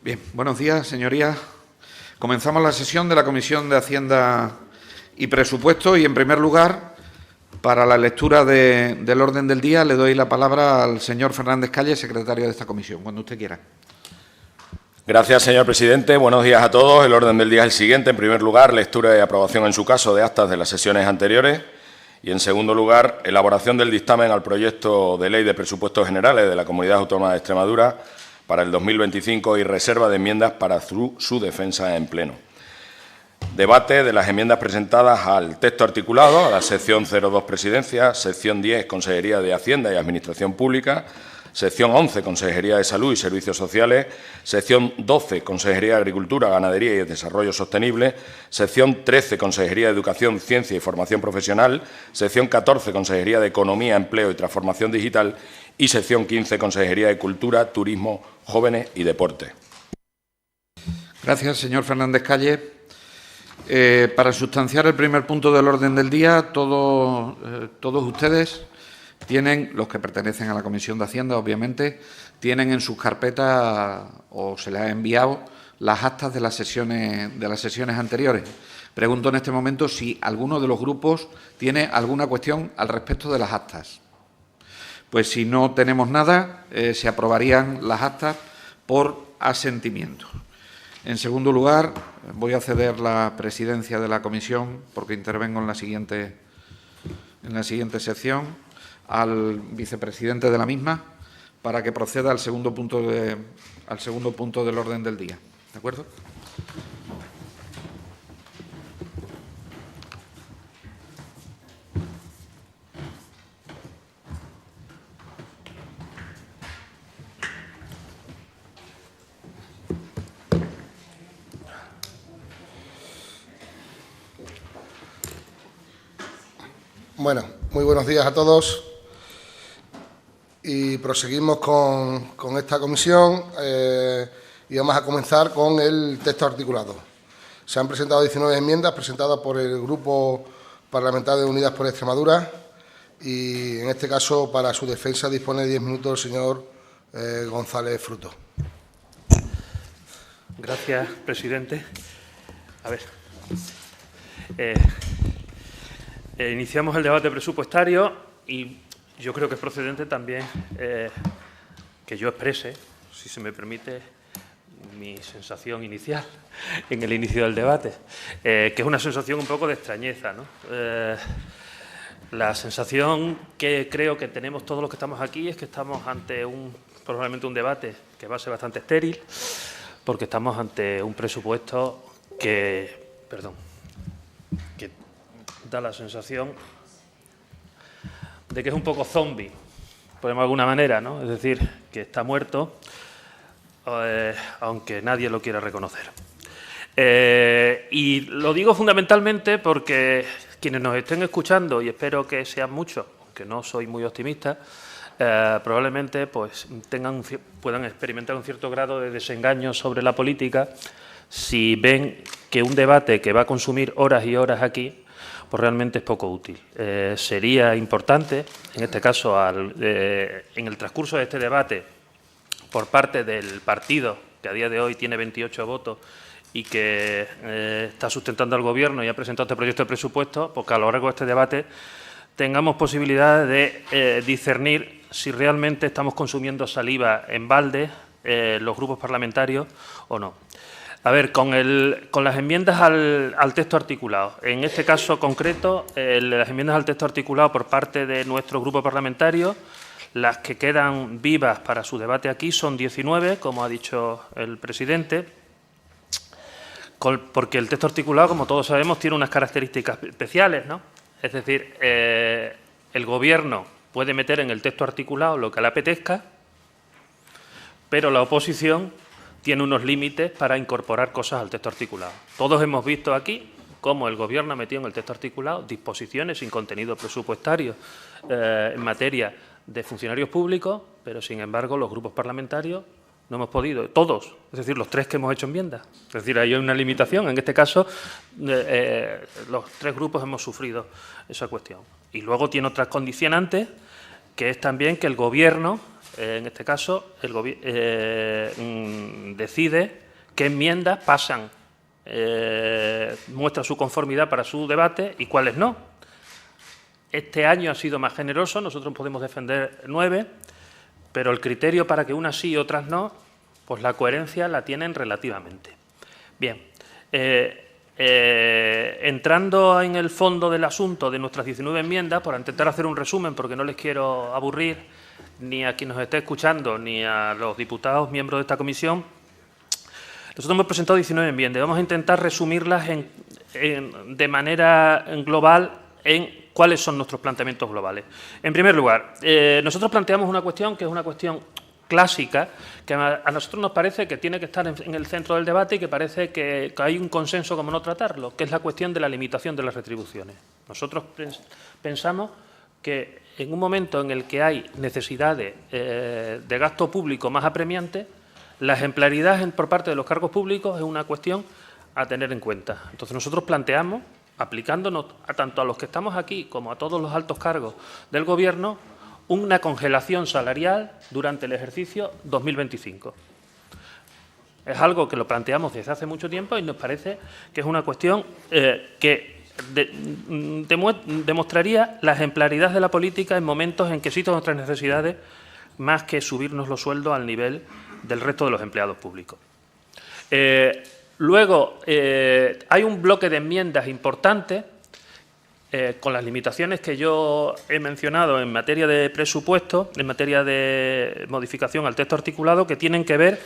Bien, buenos días, señorías. Comenzamos la sesión de la Comisión de Hacienda y Presupuestos y, en primer lugar, para la lectura del orden del día, le doy la palabra al señor Fernández Calle, secretario de esta comisión, cuando usted quiera. Gracias, señor presidente. Buenos días a todos. El orden del día es el siguiente. En primer lugar, lectura y aprobación, en su caso, de actas de las sesiones anteriores. Y, en segundo lugar, elaboración del dictamen al proyecto de ley de presupuestos generales de la Comunidad Autónoma de Extremadura para el 2025 y reserva de enmiendas para su defensa en pleno. Debate de las enmiendas presentadas al texto articulado, a la sección 02 Presidencia, sección 10 Consejería de Hacienda y Administración Pública, sección 11 Consejería de Salud y Servicios Sociales, sección 12 Consejería de Agricultura, Ganadería y Desarrollo Sostenible, sección 13 Consejería de Educación, Ciencia y Formación Profesional, sección 14 Consejería de Economía, Empleo y Transformación Digital y sección 15 Consejería de Cultura, Turismo, Jóvenes y Deporte. Gracias, señor Fernández Calle. Para sustanciar el primer punto del orden del día, todos ustedes tienen, los que pertenecen a la Comisión de Hacienda, obviamente, tienen en sus carpetas o se les ha enviado las actas de las sesiones anteriores. Pregunto en este momento si alguno de los grupos tiene alguna cuestión al respecto de las actas. Pues si no tenemos nada, se aprobarían las actas por asentimiento. En segundo lugar, voy a ceder la presidencia de la comisión, porque intervengo en la siguiente sección, al vicepresidente de la misma, para que proceda al segundo punto del orden del día. ¿De acuerdo? Bueno, muy buenos días a todos y proseguimos con esta comisión y vamos a comenzar con el texto articulado. Se han presentado 19 enmiendas presentadas por el Grupo Parlamentario de Unidas por Extremadura y, en este caso, para su defensa dispone de 10 minutos el señor González Fruto. Gracias, presidente. A ver. Iniciamos el debate presupuestario y yo creo que es procedente también que yo exprese, si se me permite, mi sensación inicial en el inicio del debate, que es una sensación un poco de extrañeza, ¿no? La sensación que creo que tenemos todos los que estamos aquí es que estamos ante probablemente un debate que va a ser bastante estéril, porque estamos ante un presupuesto que da la sensación de que es un poco zombie, por de alguna manera, ¿no? Es decir, que está muerto, aunque nadie lo quiera reconocer. Y lo digo fundamentalmente porque quienes nos estén escuchando, y espero que sean muchos, aunque no soy muy optimista, probablemente pues puedan experimentar un cierto grado de desengaño sobre la política si ven que un debate que va a consumir horas y horas aquí pues realmente es poco útil. Sería importante, en este caso, en el transcurso de este debate, por parte del partido que a día de hoy tiene 28 votos y que está sustentando al Gobierno y ha presentado este proyecto de presupuesto, porque a lo largo de este debate tengamos posibilidad de discernir si realmente estamos consumiendo saliva en balde los grupos parlamentarios o no. A ver, con las enmiendas al texto articulado, en este caso concreto, las enmiendas al texto articulado por parte de nuestro grupo parlamentario, las que quedan vivas para su debate aquí son 19, como ha dicho el presidente, porque el texto articulado, como todos sabemos, tiene unas características especiales, ¿no? Es decir, el Gobierno puede meter en el texto articulado lo que le apetezca, pero la oposición tiene unos límites para incorporar cosas al texto articulado. Todos hemos visto aquí cómo el Gobierno ha metido en el texto articulado disposiciones sin contenido presupuestario en materia de funcionarios públicos, pero, sin embargo, los grupos parlamentarios no hemos podido, todos, es decir, los tres que hemos hecho enmiendas. Es decir, hay una limitación. En este caso, los tres grupos hemos sufrido esa cuestión. Y luego tiene otras condicionantes, que es también que el Gobierno en este caso, decide qué enmiendas pasan, muestra su conformidad para su debate y cuáles no. Este año ha sido más generoso, nosotros podemos defender 9, pero el criterio para que unas sí y otras no, pues la coherencia la tienen relativamente. Bien, entrando en el fondo del asunto de nuestras 19 enmiendas, por intentar hacer un resumen, porque no les quiero aburrir ni a quien nos esté escuchando, ni a los diputados miembros de esta comisión, nosotros hemos presentado 19 enmiendas. Vamos a intentar resumirlas de manera global en cuáles son nuestros planteamientos globales. En primer lugar, nosotros planteamos una cuestión que es una cuestión clásica, que a nosotros nos parece que tiene que estar en el centro del debate y que parece que hay un consenso como no tratarlo, que es la cuestión de la limitación de las retribuciones. Nosotros pensamos que en un momento en el que hay necesidades de gasto público más apremiantes, la ejemplaridad por parte de los cargos públicos es una cuestión a tener en cuenta. Entonces, nosotros planteamos, aplicándonos tanto a los que estamos aquí como a todos los altos cargos del Gobierno, una congelación salarial durante el ejercicio 2025. Es algo que lo planteamos desde hace mucho tiempo y nos parece que es una cuestión que demostraría la ejemplaridad de la política en momentos en que existen nuestras necesidades más que subirnos los sueldos al nivel del resto de los empleados públicos. Luego, hay un bloque de enmiendas importantes con las limitaciones que yo he mencionado en materia de presupuesto, en materia de modificación al texto articulado, que tienen que ver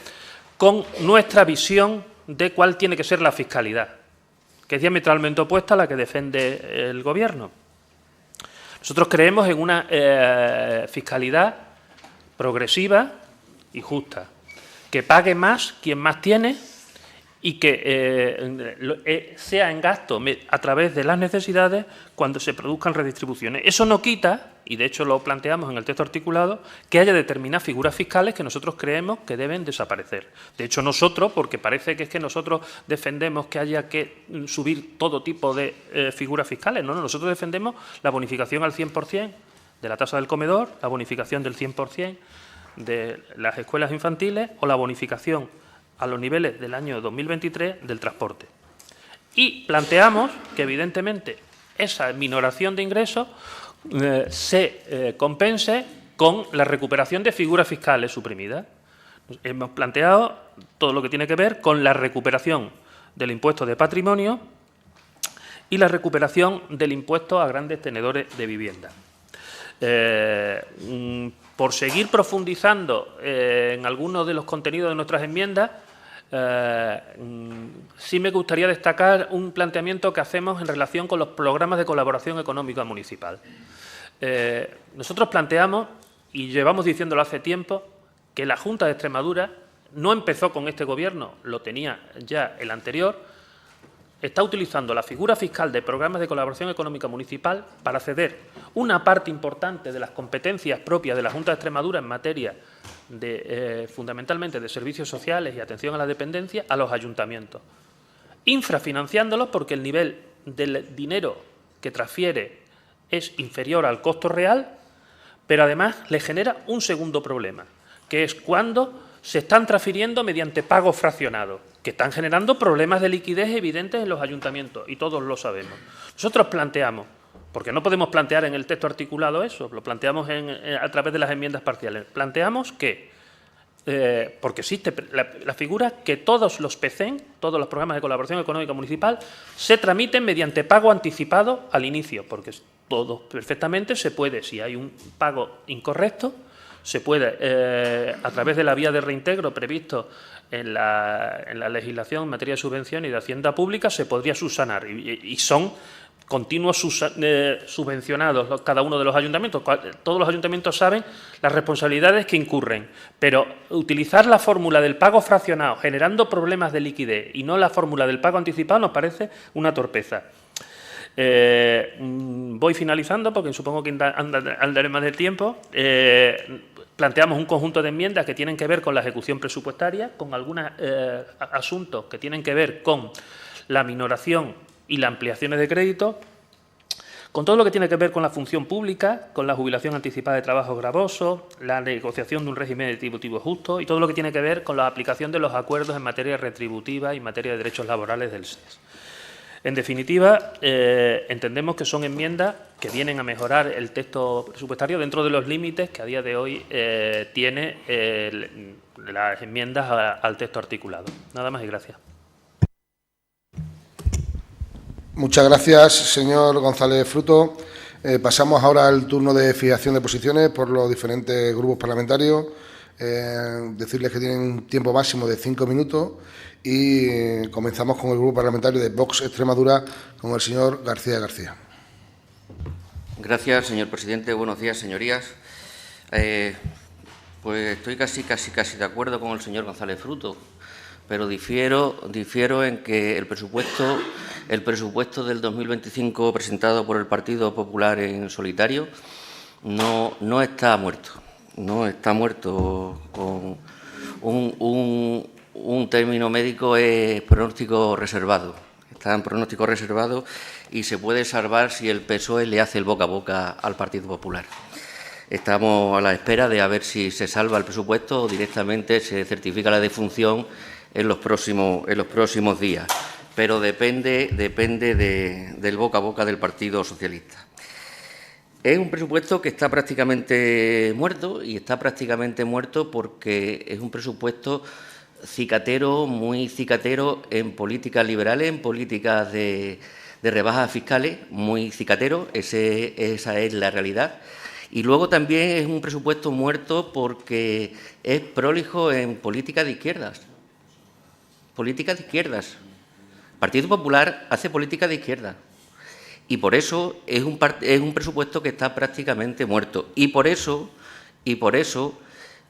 con nuestra visión de cuál tiene que ser la fiscalidad, que es diametralmente opuesta a la que defiende el Gobierno. Nosotros creemos en una fiscalidad progresiva y justa, que pague más quien más tiene y que sea en gasto a través de las necesidades cuando se produzcan redistribuciones. Eso no quita, y de hecho lo planteamos en el texto articulado, que haya determinadas figuras fiscales que nosotros creemos que deben desaparecer. De hecho, nosotros, porque parece que es que nosotros defendemos que haya que subir todo tipo de figuras fiscales, no, nosotros defendemos la bonificación al 100% de la tasa del comedor, la bonificación del 100% de las escuelas infantiles o la bonificación a los niveles del año 2023 del transporte. Y planteamos que, evidentemente, esa minoración de ingresos se compense con la recuperación de figuras fiscales suprimidas. Hemos planteado todo lo que tiene que ver con la recuperación del impuesto de patrimonio y la recuperación del impuesto a grandes tenedores de vivienda. Por seguir profundizando en algunos de los contenidos de nuestras enmiendas, sí me gustaría destacar un planteamiento que hacemos en relación con los programas de colaboración económica municipal. Nosotros planteamos, y llevamos diciéndolo hace tiempo, que la Junta de Extremadura no empezó con este Gobierno, lo tenía ya el anterior, está utilizando la figura fiscal de programas de colaboración económica municipal para ceder una parte importante de las competencias propias de la Junta de Extremadura en materia de, fundamentalmente de servicios sociales y atención a la dependencia a los ayuntamientos, infrafinanciándolos porque el nivel del dinero que transfiere es inferior al costo real, pero además le genera un segundo problema, que es cuando se están transfiriendo mediante pagos fraccionados, que están generando problemas de liquidez evidentes en los ayuntamientos, y todos lo sabemos. Nosotros planteamos, porque no podemos plantear en el texto articulado eso, lo planteamos a través de las enmiendas parciales, planteamos que, porque existe la figura, que todos los PCEN, todos los programas de colaboración económica municipal, se tramiten mediante pago anticipado al inicio, porque todo perfectamente se puede, si hay un pago incorrecto, se puede, a través de la vía de reintegro previsto en la legislación en materia de subvención y de hacienda pública, se podría subsanar. Y son continuos subvencionados cada uno de los ayuntamientos. Todos los ayuntamientos saben las responsabilidades que incurren, pero utilizar la fórmula del pago fraccionado generando problemas de liquidez y no la fórmula del pago anticipado nos parece una torpeza. Voy finalizando porque supongo que andaré más del tiempo. Planteamos un conjunto de enmiendas que tienen que ver con la ejecución presupuestaria, con algunos asuntos que tienen que ver con la minoración y las ampliaciones de crédito, con todo lo que tiene que ver con la función pública, con la jubilación anticipada de trabajos gravosos, la negociación de un régimen retributivo justo y todo lo que tiene que ver con la aplicación de los acuerdos en materia retributiva y en materia de derechos laborales del SES. En definitiva, entendemos que son enmiendas que vienen a mejorar el texto presupuestario dentro de los límites que a día de hoy tiene las enmiendas al texto articulado. Nada más y gracias. Muchas gracias, señor González Fruto. Pasamos ahora al turno de fijación de posiciones por los diferentes grupos parlamentarios. Decirles que tienen un tiempo máximo de 5 minutos y comenzamos con el grupo parlamentario de Vox Extremadura, con el señor García García. Gracias, señor presidente. Buenos días, señorías. Pues estoy casi de acuerdo con el señor González Fruto, pero difiero en que el presupuesto del 2025 presentado por el Partido Popular en solitario no está muerto. No está muerto. Con un término médico es pronóstico reservado. Está en pronóstico reservado y se puede salvar si el PSOE le hace el boca a boca al Partido Popular. Estamos a la espera de a ver si se salva el presupuesto o directamente se certifica la defunción en los próximos días. Pero depende del boca a boca del Partido Socialista. Es un presupuesto que está prácticamente muerto, y está prácticamente muerto porque es un presupuesto cicatero, muy cicatero en políticas liberales, en políticas de rebajas fiscales, muy cicatero, esa es la realidad. Y luego también es un presupuesto muerto porque es prolijo en políticas de izquierdas. Políticas de izquierdas. El Partido Popular hace política de izquierda. Y por eso es un presupuesto que está prácticamente muerto. Y por eso,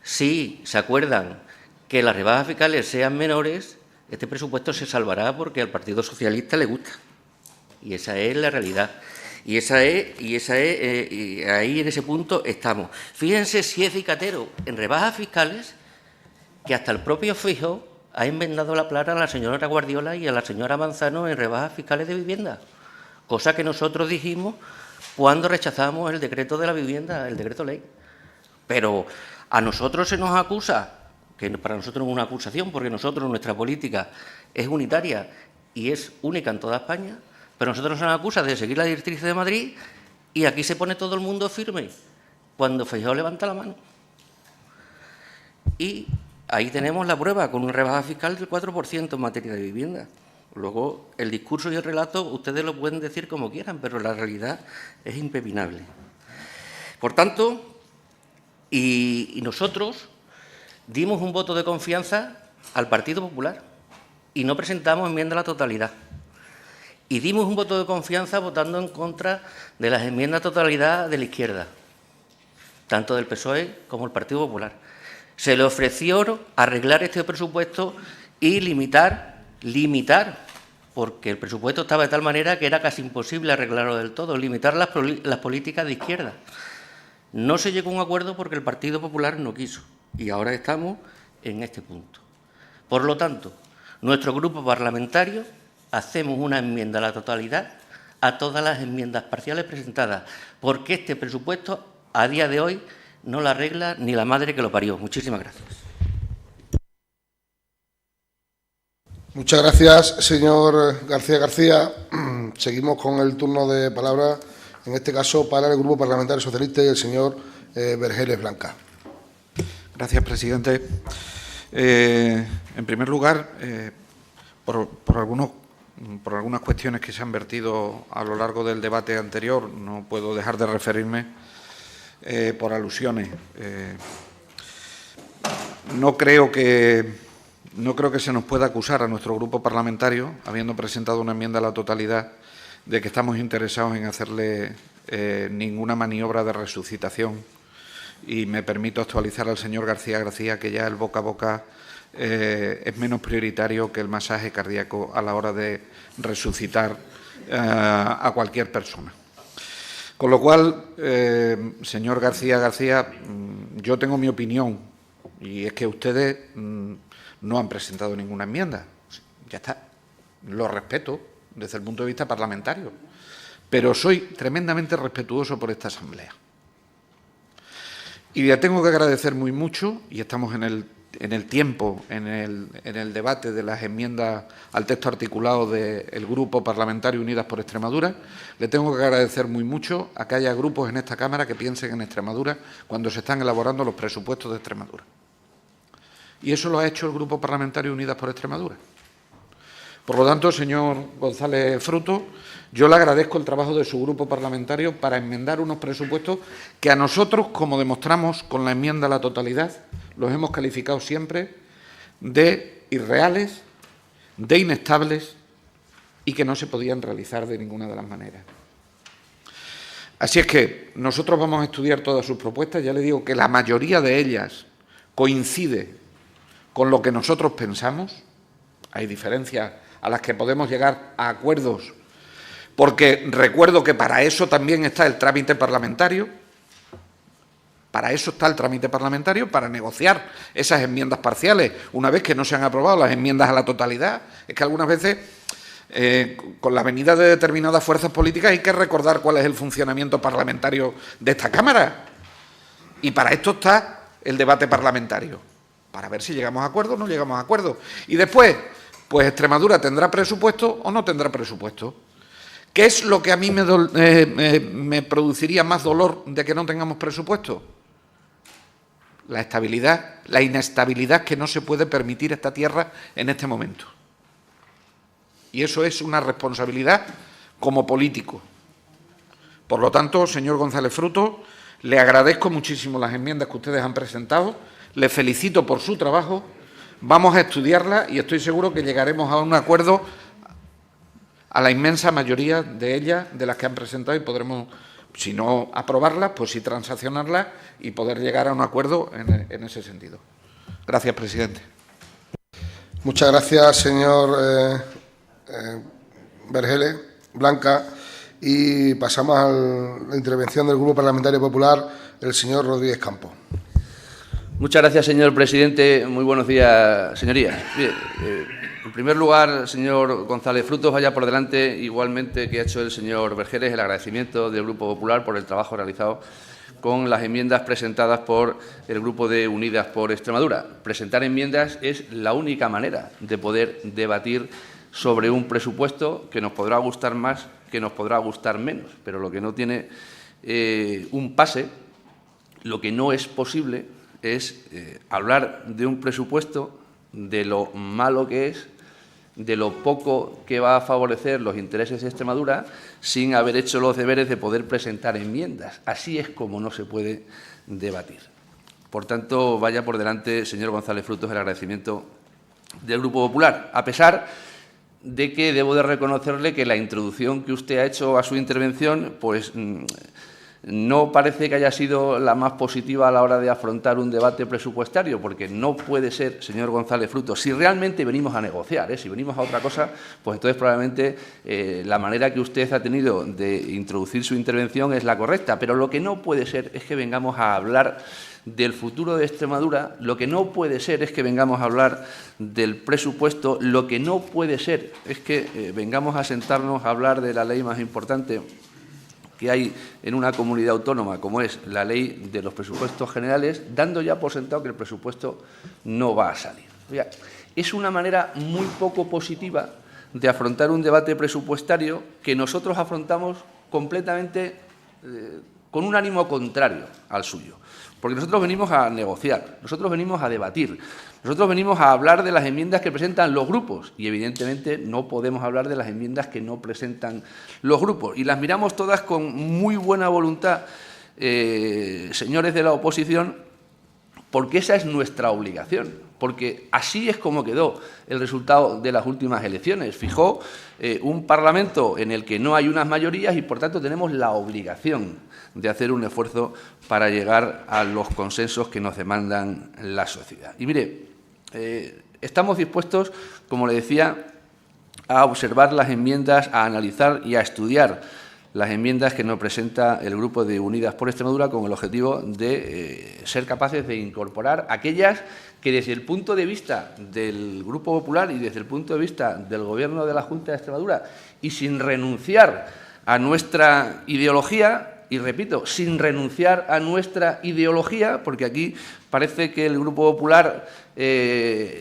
si se acuerdan que las rebajas fiscales sean menores, este presupuesto se salvará porque al Partido Socialista le gusta. Y esa es la realidad. Y ahí en ese punto estamos. Fíjense si es cicatero en rebajas fiscales que hasta el propio Feijóo ha enmendado la plata a la señora Guardiola y a la señora Manzano en rebajas fiscales de vivienda. Cosa que nosotros dijimos cuando rechazamos el decreto de la vivienda, el decreto ley. Pero a nosotros se nos acusa, que para nosotros no es una acusación, porque nuestra política es unitaria y es única en toda España, pero nosotros se nos acusa de seguir la directriz de Madrid y aquí se pone todo el mundo firme cuando Feijóo levanta la mano. Y ahí tenemos la prueba, con una rebaja fiscal del 4% en materia de vivienda. Luego, el discurso y el relato, ustedes lo pueden decir como quieran, pero la realidad es impepinable. Por tanto, y nosotros dimos un voto de confianza al Partido Popular y no presentamos enmienda a la totalidad. Y dimos un voto de confianza votando en contra de las enmiendas a totalidad de la izquierda, tanto del PSOE como del Partido Popular. Se le ofreció arreglar este presupuesto y limitar, porque el presupuesto estaba de tal manera que era casi imposible arreglarlo del todo, limitar las políticas de izquierda. No se llegó a un acuerdo porque el Partido Popular no quiso y ahora estamos en este punto. Por lo tanto, nuestro grupo parlamentario hacemos una enmienda a la totalidad a todas las enmiendas parciales presentadas, porque este presupuesto a día de hoy no la arregla ni la madre que lo parió. Muchísimas gracias. Muchas gracias, señor García García. Seguimos con el turno de palabra, en este caso para el Grupo Parlamentario Socialista y el señor Vergeles Blanca. Gracias, presidente. En primer lugar, por algunas cuestiones que se han vertido a lo largo del debate anterior, no puedo dejar de referirme por alusiones. No creo que se nos pueda acusar a nuestro grupo parlamentario, habiendo presentado una enmienda a la totalidad, de que estamos interesados en hacerle ninguna maniobra de resucitación. Y me permito actualizar al señor García García que ya el boca a boca es menos prioritario que el masaje cardíaco a la hora de resucitar a cualquier persona. Con lo cual, señor García García, yo tengo mi opinión, y es que ustedes no han presentado ninguna enmienda. Ya está. Lo respeto desde el punto de vista parlamentario, pero soy tremendamente respetuoso por esta Asamblea. Y le tengo que agradecer muy mucho, y estamos en el tiempo, en el debate de las enmiendas al texto articulado del Grupo Parlamentario Unidas por Extremadura, le tengo que agradecer muy mucho a que haya grupos en esta Cámara que piensen en Extremadura cuando se están elaborando los presupuestos de Extremadura. Y eso lo ha hecho el Grupo Parlamentario Unidas por Extremadura. Por lo tanto, señor González Fruto, yo le agradezco el trabajo de su grupo parlamentario para enmendar unos presupuestos que a nosotros, como demostramos con la enmienda a la totalidad, los hemos calificado siempre de irreales, de inestables y que no se podían realizar de ninguna de las maneras. Así es que nosotros vamos a estudiar todas sus propuestas. Ya le digo que la mayoría de ellas coincide con lo que nosotros pensamos. Hay diferencias a las que podemos llegar a acuerdos, porque recuerdo que para eso también está el trámite parlamentario, para eso está el trámite parlamentario, para negociar esas enmiendas parciales, una vez que no se han aprobado las enmiendas a la totalidad. Es que algunas veces, con la venida de determinadas fuerzas políticas, hay que recordar cuál es el funcionamiento parlamentario de esta Cámara. Y para esto está el debate parlamentario, para ver si llegamos a acuerdo o no llegamos a acuerdo. Y después, pues Extremadura tendrá presupuesto o no tendrá presupuesto. ¿Qué es lo que a mí me produciría más dolor de que no tengamos presupuesto? La estabilidad, la inestabilidad que no se puede permitir esta tierra en este momento. Y eso es una responsabilidad como político. Por lo tanto, señor González Fruto, le agradezco muchísimo las enmiendas que ustedes han presentado, le felicito por su trabajo. Vamos a estudiarla y estoy seguro que llegaremos a un acuerdo a la inmensa mayoría de ellas, de las que han presentado, y podremos, si no aprobarlas, pues sí transaccionarlas y poder llegar a un acuerdo en ese sentido. Gracias, presidente. Muchas gracias, señor Vergeles, Blanca. Y pasamos a la intervención del Grupo Parlamentario Popular, el señor Rodríguez Campos. Muchas gracias, señor presidente. Muy buenos días, señorías. Bien, en primer lugar, señor González Frutos, vaya por delante, igualmente que ha hecho el señor Vergeles, el agradecimiento del Grupo Popular por el trabajo realizado con las enmiendas presentadas por el Grupo de Unidas por Extremadura. Presentar enmiendas es la única manera de poder debatir sobre un presupuesto que nos podrá gustar más, que nos podrá gustar menos, pero lo que no tiene un pase, lo que no es posible es hablar de un presupuesto, de lo malo que es, de lo poco que va a favorecer los intereses de Extremadura, sin haber hecho los deberes de poder presentar enmiendas. Así es como no se puede debatir. Por tanto, vaya por delante, señor González Frutos, el agradecimiento del Grupo Popular, a pesar de que debo de reconocerle que la introducción que usted ha hecho a su intervención, pues no parece que haya sido la más positiva a la hora de afrontar un debate presupuestario, porque no puede ser, señor González Frutos, si realmente venimos a negociar, si venimos a otra cosa, pues entonces probablemente la manera que usted ha tenido de introducir su intervención es la correcta, pero lo que no puede ser es que vengamos a hablar del futuro de Extremadura, lo que no puede ser es que vengamos a hablar del presupuesto, lo que no puede ser es que vengamos a sentarnos a hablar de la ley más importante que hay en una comunidad autónoma, como es la ley de los presupuestos generales, dando ya por sentado que el presupuesto no va a salir. Es una manera muy poco positiva de afrontar un debate presupuestario que nosotros afrontamos completamente con un ánimo contrario al suyo. Porque nosotros venimos a negociar, nosotros venimos a debatir, nosotros venimos a hablar de las enmiendas que presentan los grupos y, evidentemente, no podemos hablar de las enmiendas que no presentan los grupos. Y las miramos todas con muy buena voluntad, señores de la oposición, porque esa es nuestra obligación, porque así es como quedó el resultado de las últimas elecciones. Fijó un Parlamento en el que no hay unas mayorías y, por tanto, tenemos la obligación de hacer un esfuerzo para llegar a los consensos que nos demandan la sociedad. Y mire, estamos dispuestos, como le decía, a observar las enmiendas, a analizar y a estudiar las enmiendas que nos presenta el Grupo de Unidas por Extremadura con el objetivo de ser capaces de incorporar aquellas que desde el punto de vista del Grupo Popular y desde el punto de vista del Gobierno de la Junta de Extremadura y sin renunciar a nuestra ideología y, repito, sin renunciar a nuestra ideología, porque aquí parece que el Grupo Popular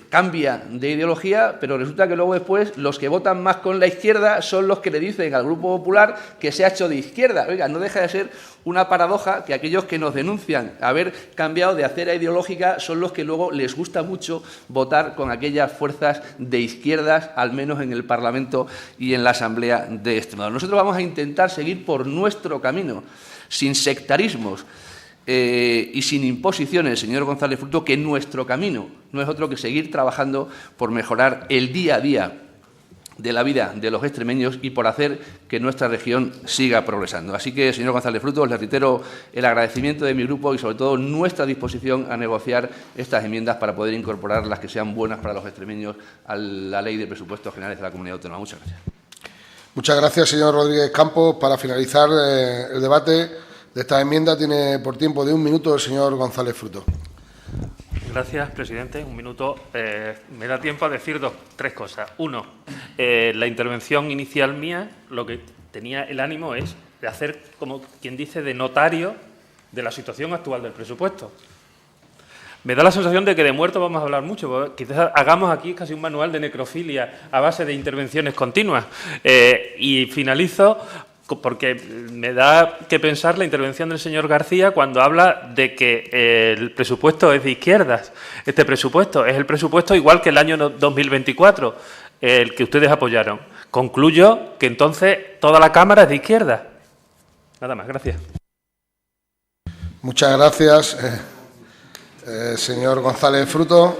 cambia de ideología, pero resulta que luego después los que votan más con la izquierda son los que le dicen al Grupo Popular que se ha hecho de izquierda. Oiga, no deja de ser una paradoja que aquellos que nos denuncian haber cambiado de acera ideológica son los que luego les gusta mucho votar con aquellas fuerzas de izquierdas, al menos en el Parlamento y en la Asamblea de Extremadura. Nosotros vamos a intentar seguir por nuestro camino, sin sectarismos, y sin imposiciones, señor González Fruto, que nuestro camino no es otro que seguir trabajando por mejorar el día a día de la vida de los extremeños y por hacer que nuestra región siga progresando. Así que, señor González Fruto, le reitero el agradecimiento de mi grupo y, sobre todo, nuestra disposición a negociar estas enmiendas para poder incorporar las que sean buenas para los extremeños a la Ley de Presupuestos Generales de la Comunidad Autónoma. Muchas gracias. Muchas gracias, señor Rodríguez Campos. Para finalizar el debate de esta enmienda tiene por tiempo de 1 minuto el señor González Fruto. Gracias, presidente. 1 minuto. Me da tiempo a decir tres cosas. Uno, la intervención inicial mía, lo que tenía el ánimo es de hacer, como quien dice, de notario de la situación actual del presupuesto. Me da la sensación de que de muertos vamos a hablar mucho, porque quizás hagamos aquí casi un manual de necrofilia a base de intervenciones continuas. Y finalizo porque me da que pensar la intervención del señor García cuando habla de que el presupuesto es de izquierdas. Este presupuesto es el presupuesto igual que el año 2024, el que ustedes apoyaron. Concluyo que entonces toda la Cámara es de izquierdas. Nada más, gracias. Muchas gracias, señor González Fruto.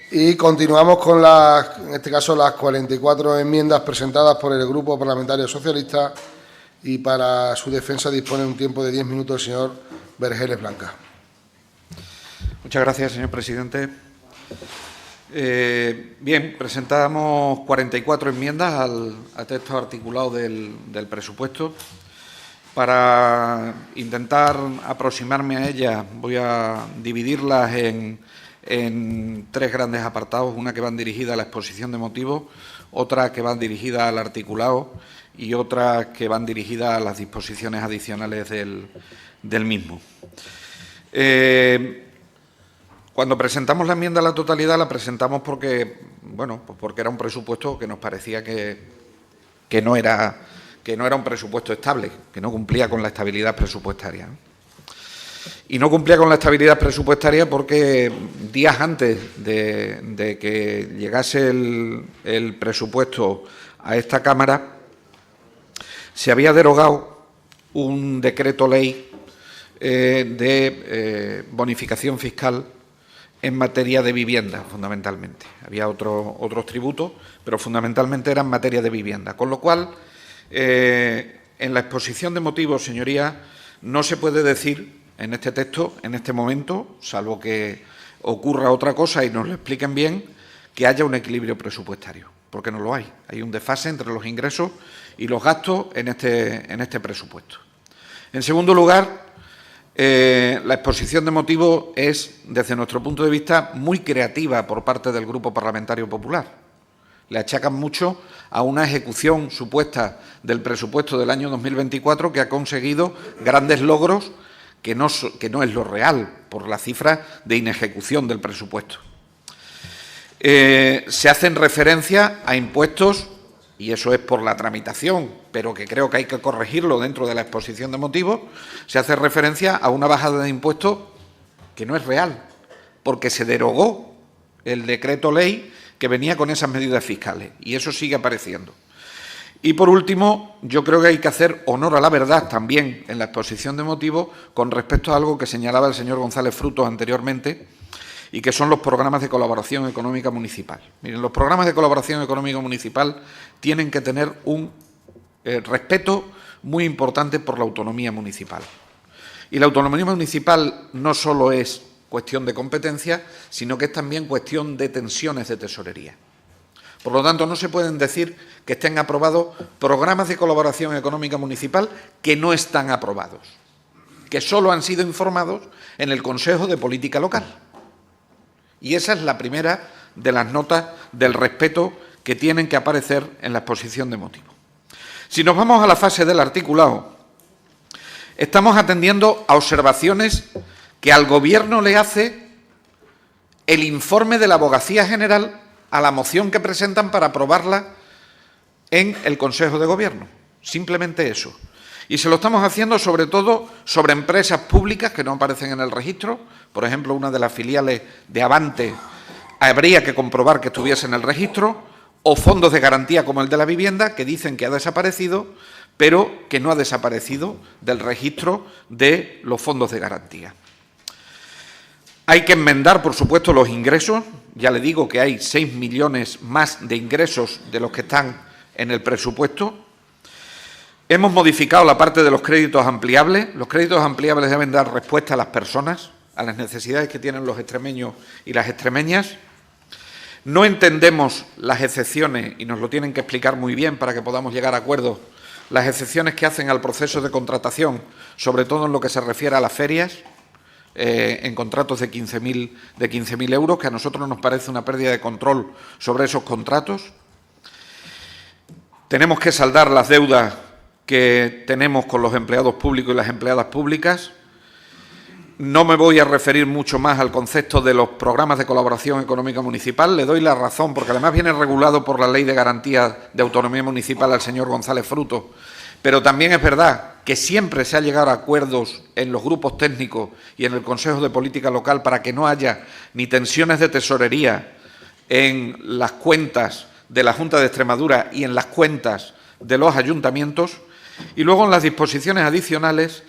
Y continuamos con en este caso, las 44 enmiendas presentadas por el Grupo Parlamentario Socialista, y para su defensa dispone un tiempo de 10 minutos el señor Vergeles Blanca. Muchas gracias, señor presidente. Bien, presentamos 44 enmiendas al texto articulado del presupuesto. Para intentar aproximarme a ellas, voy a dividirlas en 3 grandes apartados, una que van dirigida a la exposición de motivos, otra que van dirigida al articulado y otra que van dirigidas a las disposiciones adicionales del mismo. Cuando presentamos la enmienda a la totalidad, la presentamos porque, bueno, pues porque era un presupuesto que nos parecía que no era un presupuesto estable, que no cumplía con la estabilidad presupuestaria. Y no cumplía con la estabilidad presupuestaria porque días antes de que llegase el presupuesto a esta Cámara, se había derogado un decreto ley de bonificación fiscal en materia de vivienda, fundamentalmente. Había otros tributos, pero fundamentalmente era en materia de vivienda. Con lo cual, en la exposición de motivos, señorías, no se puede decir en este texto, en este momento, salvo que ocurra otra cosa y nos lo expliquen bien, que haya un equilibrio presupuestario, porque no lo hay. Hay un desfase entre los ingresos y los gastos en este presupuesto. En segundo lugar, la exposición de motivos es, desde nuestro punto de vista, muy creativa por parte del Grupo Parlamentario Popular. Le achacan mucho a una ejecución supuesta del presupuesto del año 2024 que ha conseguido grandes logros que no es lo real por la cifra de inejecución del presupuesto. Se hacen referencia a impuestos, y eso es por la tramitación, pero que creo que hay que corregirlo dentro de la exposición de motivos, se hace referencia a una bajada de impuestos que no es real, porque se derogó el decreto ley que venía con esas medidas fiscales, y eso sigue apareciendo. Y, por último, yo creo que hay que hacer honor a la verdad también en la exposición de motivos con respecto a algo que señalaba el señor González Frutos anteriormente, y que son los programas de colaboración económica municipal. Miren, los programas de colaboración económica municipal tienen que tener un respeto muy importante por la autonomía municipal. Y la autonomía municipal no solo es cuestión de competencia, sino que es también cuestión de tensiones de tesorería. Por lo tanto, no se pueden decir que estén aprobados programas de colaboración económica municipal que no están aprobados, que solo han sido informados en el Consejo de Política Local. Y esa es la primera de las notas del respeto que tienen que aparecer en la exposición de motivos. Si nos vamos a la fase del articulado, estamos atendiendo a observaciones que al Gobierno le hace el informe de la Abogacía General a la moción que presentan para aprobarla en el Consejo de Gobierno. Simplemente eso. Y se lo estamos haciendo sobre todo sobre empresas públicas que no aparecen en el registro. Por ejemplo, una de las filiales de Avante habría que comprobar que estuviese en el registro, o fondos de garantía como el de la vivienda, que dicen que ha desaparecido, pero que no ha desaparecido del registro de los fondos de garantía. Hay que enmendar, por supuesto, los ingresos. Ya le digo que hay 6 millones más de ingresos de los que están en el presupuesto. Hemos modificado la parte de los créditos ampliables. Los créditos ampliables deben dar respuesta a las personas, a las necesidades que tienen los extremeños y las extremeñas. No entendemos las excepciones, y nos lo tienen que explicar muy bien para que podamos llegar a acuerdos, las excepciones que hacen al proceso de contratación, sobre todo en lo que se refiere a las ferias, en contratos de 15.000 euros, que a nosotros nos parece una pérdida de control sobre esos contratos. Tenemos que saldar las deudas que tenemos con los empleados públicos y las empleadas públicas. No me voy a referir mucho más al concepto de los programas de colaboración económica municipal. Le doy la razón, porque además viene regulado por la Ley de Garantía de Autonomía Municipal al señor González Fruto. Pero también es verdad que siempre se ha llegado a acuerdos en los grupos técnicos y en el Consejo de Política Local para que no haya ni tensiones de tesorería en las cuentas de la Junta de Extremadura y en las cuentas de los ayuntamientos. Y luego en las disposiciones adicionales,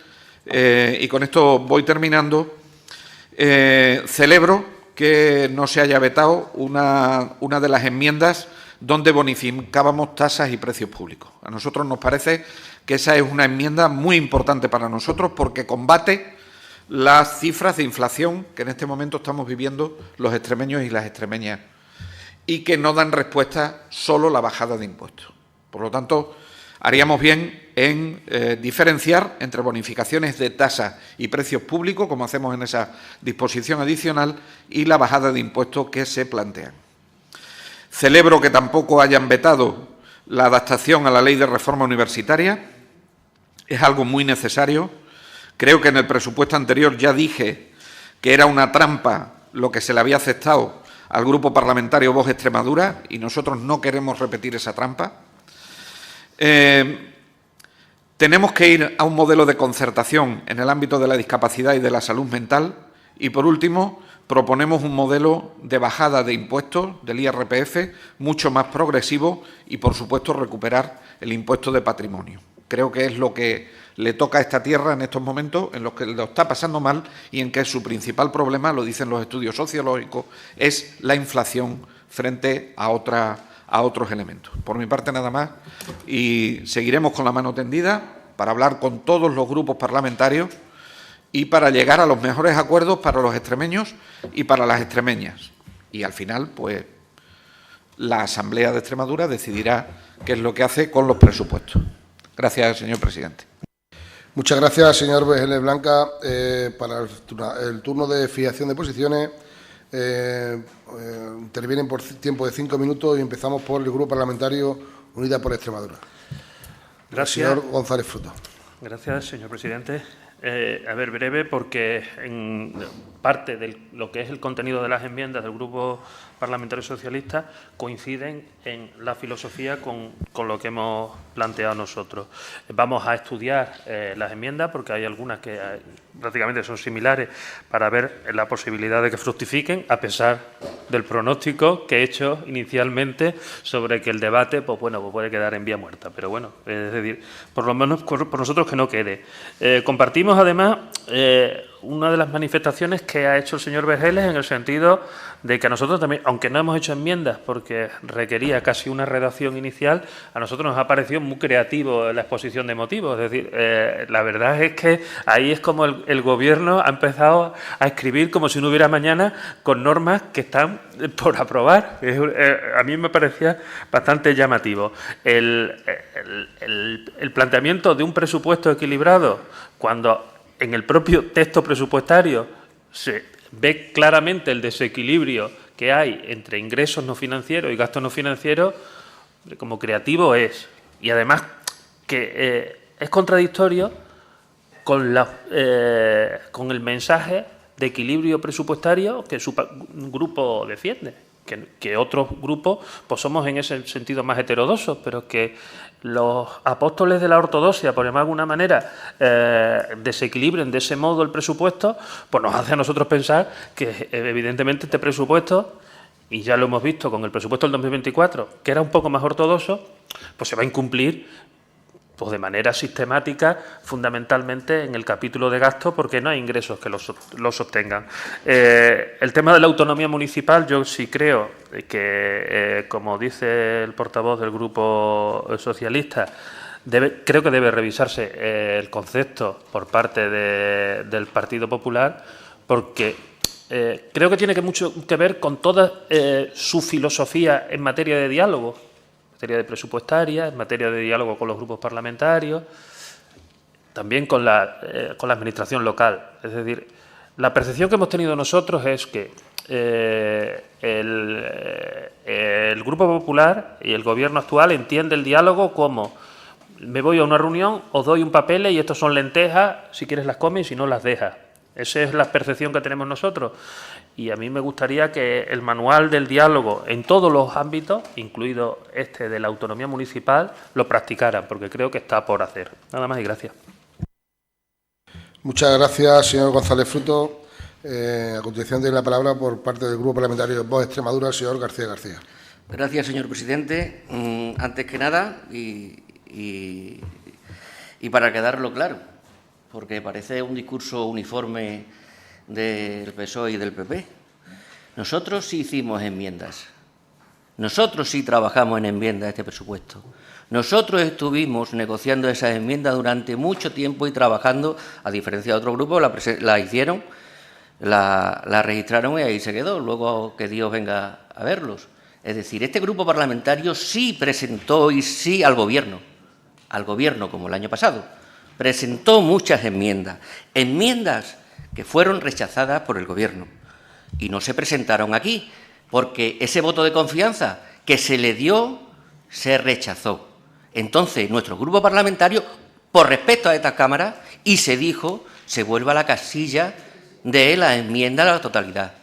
y con esto voy terminando, celebro que no se haya vetado una de las enmiendas donde bonificábamos tasas y precios públicos. A nosotros nos parece que esa es una enmienda muy importante para nosotros porque combate las cifras de inflación que en este momento estamos viviendo los extremeños y las extremeñas y que no dan respuesta solo la bajada de impuestos. Por lo tanto, haríamos bien en diferenciar entre bonificaciones de tasa y precios públicos, como hacemos en esa disposición adicional, y la bajada de impuestos que se plantean. Celebro que tampoco hayan vetado la adaptación a la Ley de Reforma Universitaria. Es algo muy necesario. Creo que en el presupuesto anterior ya dije que era una trampa lo que se le había aceptado al Grupo Parlamentario Vox Extremadura y nosotros no queremos repetir esa trampa. Tenemos que ir a un modelo de concertación en el ámbito de la discapacidad y de la salud mental. Y, por último, proponemos un modelo de bajada de impuestos del IRPF mucho más progresivo y, por supuesto, recuperar el impuesto de patrimonio. Creo que es lo que le toca a esta tierra en estos momentos, en los que lo está pasando mal y en que su principal problema, lo dicen los estudios sociológicos, es la inflación frente a otros elementos. Por mi parte, nada más, y seguiremos con la mano tendida para hablar con todos los grupos parlamentarios y para llegar a los mejores acuerdos para los extremeños y para las extremeñas. Y al final, pues, la Asamblea de Extremadura decidirá qué es lo que hace con los presupuestos. Gracias, señor presidente. Muchas gracias, señor Vergeles Blanca. Para el turno de fijación de posiciones, intervienen por tiempo de 5 minutos y empezamos por el Grupo Parlamentario Unidas por Extremadura. Gracias. El señor González Fruto. Gracias, señor presidente. A ver, breve, porque en parte de lo que es el contenido de las enmiendas del Grupo Parlamentario Socialista coinciden en la filosofía con lo que hemos planteado nosotros. Vamos a estudiar las enmiendas porque hay algunas que prácticamente son similares para ver la posibilidad de que fructifiquen, a pesar del pronóstico que he hecho inicialmente sobre que el debate pues puede quedar en vía muerta. Pero bueno, es decir, por lo menos por nosotros que no quede. Compartimos además una de las manifestaciones que ha hecho el señor Vergeles en el sentido de que a nosotros también, aunque no hemos hecho enmiendas porque requería casi una redacción inicial, a nosotros nos ha parecido muy creativo la exposición de motivos. Es decir, la verdad es que ahí es como el Gobierno ha empezado a escribir como si no hubiera mañana con normas que están por aprobar. A mí me parecía bastante llamativo. El planteamiento de un presupuesto equilibrado cuando en el propio texto presupuestario se ve claramente el desequilibrio que hay entre ingresos no financieros y gastos no financieros, como creativo es. Y además que es contradictorio con el mensaje de equilibrio presupuestario que su grupo defiende. Que otros grupos pues somos en ese sentido más heterodoxos, pero que los apóstoles de la ortodoxia, por llamar de alguna manera, desequilibren de ese modo el presupuesto, pues nos hace a nosotros pensar que evidentemente este presupuesto, y ya lo hemos visto con el presupuesto del 2024, que era un poco más ortodoxo, pues se va a incumplir pues de manera sistemática, fundamentalmente en el capítulo de gasto, porque no hay ingresos que los sostengan. El tema de la autonomía municipal, yo sí creo que, como dice el portavoz del Grupo Socialista, creo que debe revisarse el concepto por parte del Partido Popular, porque creo que tiene mucho que ver con toda su filosofía en materia de diálogo, en materia de presupuestaria, en materia de diálogo con los grupos parlamentarios, también con la administración local. Es decir, la percepción que hemos tenido nosotros es que el Grupo Popular y el Gobierno actual entiende el diálogo como me voy a una reunión, os doy un papel y estos son lentejas, si quieres las comes y si no las dejas. Esa es la percepción que tenemos nosotros. Y a mí me gustaría que el manual del diálogo en todos los ámbitos, incluido este de la autonomía municipal, lo practicaran, porque creo que está por hacer. Nada más y gracias. Muchas gracias, señor González Fruto. A continuación tiene la palabra por parte del Grupo Parlamentario Vox Extremadura, el señor García García. Gracias, señor presidente. Antes que nada, y para quedarlo claro, porque parece un discurso uniforme del PSOE y del PP. Nosotros sí hicimos enmiendas. Nosotros sí trabajamos en enmiendas a este presupuesto. Nosotros estuvimos negociando esas enmiendas durante mucho tiempo y trabajando, a diferencia de otros grupos, la hicieron, la registraron y ahí se quedó. Luego que Dios venga a verlos. Es decir, este grupo parlamentario sí presentó y sí al Gobierno como el año pasado, presentó muchas enmiendas que fueron rechazadas por el Gobierno y no se presentaron aquí, porque ese voto de confianza que se le dio se rechazó. Entonces, nuestro grupo parlamentario, por respeto a esta Cámara, y se dijo, se vuelve a la casilla de la enmienda a la totalidad.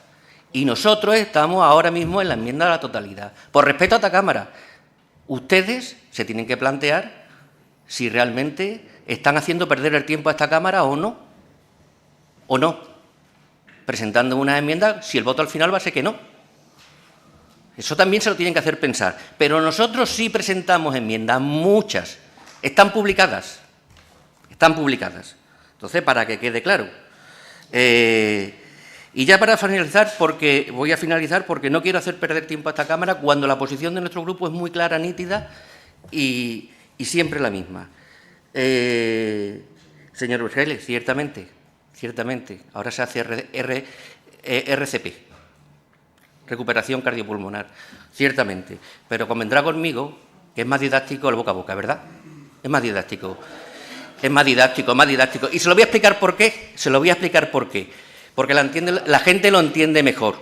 Y nosotros estamos ahora mismo en la enmienda a la totalidad. Por respeto a esta Cámara, ustedes se tienen que plantear si realmente están haciendo perder el tiempo a esta Cámara o no, presentando una enmienda si el voto al final va a ser que no. Eso también se lo tienen que hacer pensar. Pero nosotros sí presentamos enmiendas, muchas, están publicadas. Entonces, para que quede claro. Y ya para finalizar, porque no quiero hacer perder tiempo a esta Cámara cuando la posición de nuestro grupo es muy clara, nítida y siempre la misma. Señor Vergeles, ciertamente, ahora se hace RCP, recuperación cardiopulmonar, ciertamente, pero convendrá conmigo que es más didáctico el boca a boca, ¿verdad? Es más didáctico. Y se lo voy a explicar por qué. Porque la gente lo entiende mejor.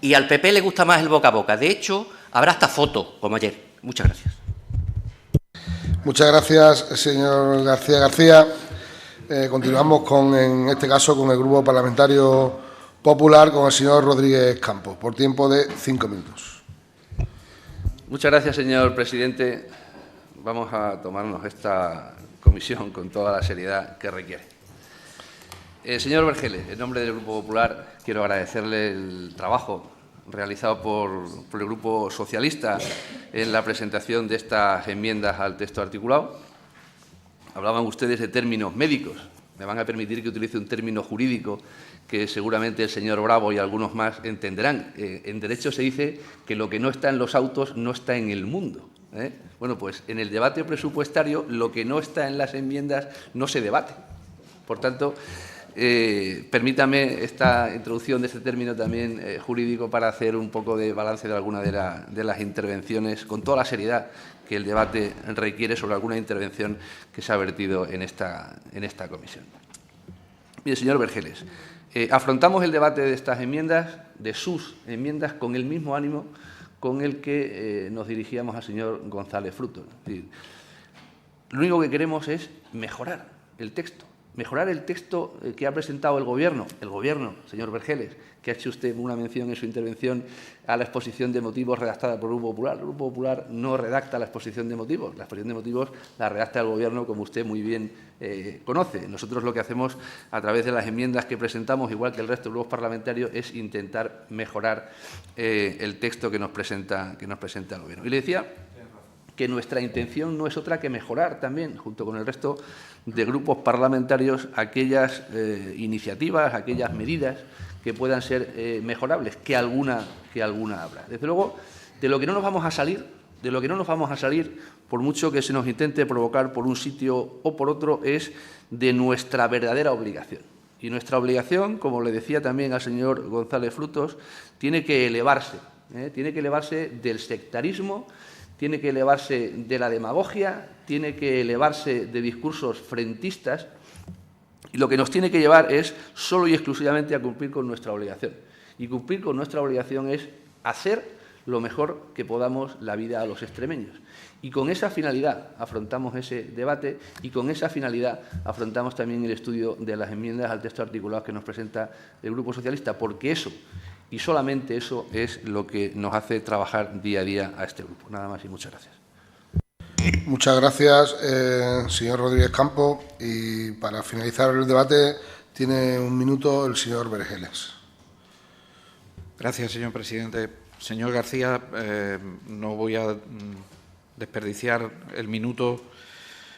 Y al PP le gusta más el boca a boca. De hecho, habrá hasta foto, como ayer. Muchas gracias. Muchas gracias, señor García García. Continuamos en este caso, con el Grupo Parlamentario Popular, con el señor Rodríguez Campos, por tiempo de 5 minutos. Muchas gracias, señor presidente. Vamos a tomarnos esta comisión con toda la seriedad que requiere. Señor Vergeles, en nombre del Grupo Popular quiero agradecerle el trabajo realizado por el Grupo Socialista en la presentación de estas enmiendas al texto articulado. Hablaban ustedes de términos médicos. Me van a permitir que utilice un término jurídico que seguramente el señor Bravo y algunos más entenderán. En derecho se dice que lo que no está en los autos no está en el mundo. Bueno, pues en el debate presupuestario lo que no está en las enmiendas no se debate. Por tanto, permítame esta introducción de este término también jurídico para hacer un poco de balance de alguna de las intervenciones, con toda la seriedad que el debate requiere sobre alguna intervención que se ha vertido en esta comisión. Mire, señor Vergeles, afrontamos el debate de estas enmiendas, de sus enmiendas, con el mismo ánimo con el que nos dirigíamos al señor González Frutos. Es decir, lo único que queremos es mejorar el texto que ha presentado el Gobierno, señor Vergeles, que ha hecho usted una mención en su intervención a la exposición de motivos redactada por el Grupo Popular. El Grupo Popular no redacta la exposición de motivos. La exposición de motivos la redacta el Gobierno, como usted muy bien conoce. Nosotros lo que hacemos a través de las enmiendas que presentamos, igual que el resto de grupos parlamentarios, es intentar mejorar el texto que nos presenta el Gobierno. Y le decía que nuestra intención no es otra que mejorar también, junto con el resto de grupos parlamentarios, aquellas iniciativas, aquellas medidas que puedan ser mejorables, que alguna habrá. Desde luego, de lo que no nos vamos a salir, por mucho que se nos intente provocar por un sitio o por otro, es de nuestra verdadera obligación. Y nuestra obligación, como le decía también al señor González Frutos, tiene que elevarse del sectarismo, tiene que elevarse de la demagogia, tiene que elevarse de discursos frentistas, y lo que nos tiene que llevar es solo y exclusivamente a cumplir con nuestra obligación. Y cumplir con nuestra obligación es hacer lo mejor que podamos la vida a los extremeños. Y con esa finalidad afrontamos ese debate y con esa finalidad afrontamos también el estudio de las enmiendas al texto articulado que nos presenta el Grupo Socialista, porque eso, y solamente eso, es lo que nos hace trabajar día a día a este grupo. Nada más y muchas gracias. Muchas gracias, señor Rodríguez Campo. Y para finalizar el debate, tiene un minuto el señor Vergeles. Gracias, señor presidente. Señor García, no voy a desperdiciar el minuto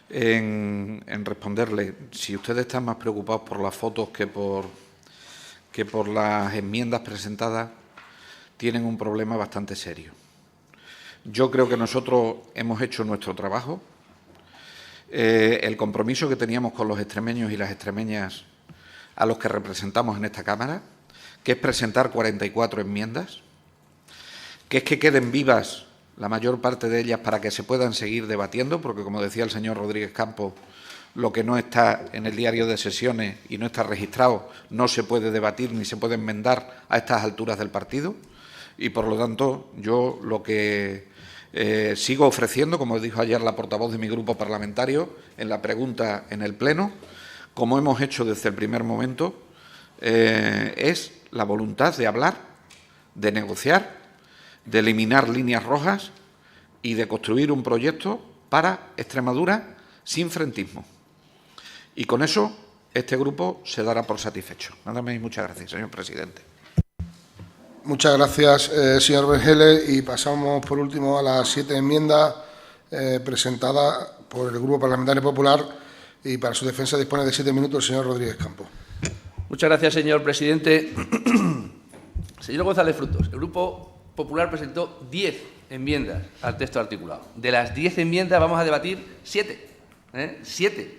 en responderle. Si ustedes están más preocupados por las fotos que por las enmiendas presentadas, tienen un problema bastante serio. Yo creo que nosotros hemos hecho nuestro trabajo. El compromiso que teníamos con los extremeños y las extremeñas a los que representamos en esta Cámara, que es presentar 44 enmiendas, que es que queden vivas la mayor parte de ellas para que se puedan seguir debatiendo, porque, como decía el señor Rodríguez Campos, lo que no está en el diario de sesiones y no está registrado no se puede debatir ni se puede enmendar a estas alturas del partido. Y, por lo tanto, yo lo que sigo ofreciendo, como dijo ayer la portavoz de mi grupo parlamentario en la pregunta en el Pleno, como hemos hecho desde el primer momento, es la voluntad de hablar, de negociar, de eliminar líneas rojas y de construir un proyecto para Extremadura sin frentismo. Y con eso este grupo se dará por satisfecho. Nada más y muchas gracias, señor presidente. Muchas gracias, señor Vergeles. Y pasamos, por último, a las 7 enmiendas presentadas por el Grupo Parlamentario Popular. Y para su defensa dispone de 7 minutos el señor Rodríguez Campos. Muchas gracias, señor presidente. Señor González Frutos, el Grupo Popular presentó 10 enmiendas al texto articulado. De las 10 enmiendas vamos a debatir 7. 7.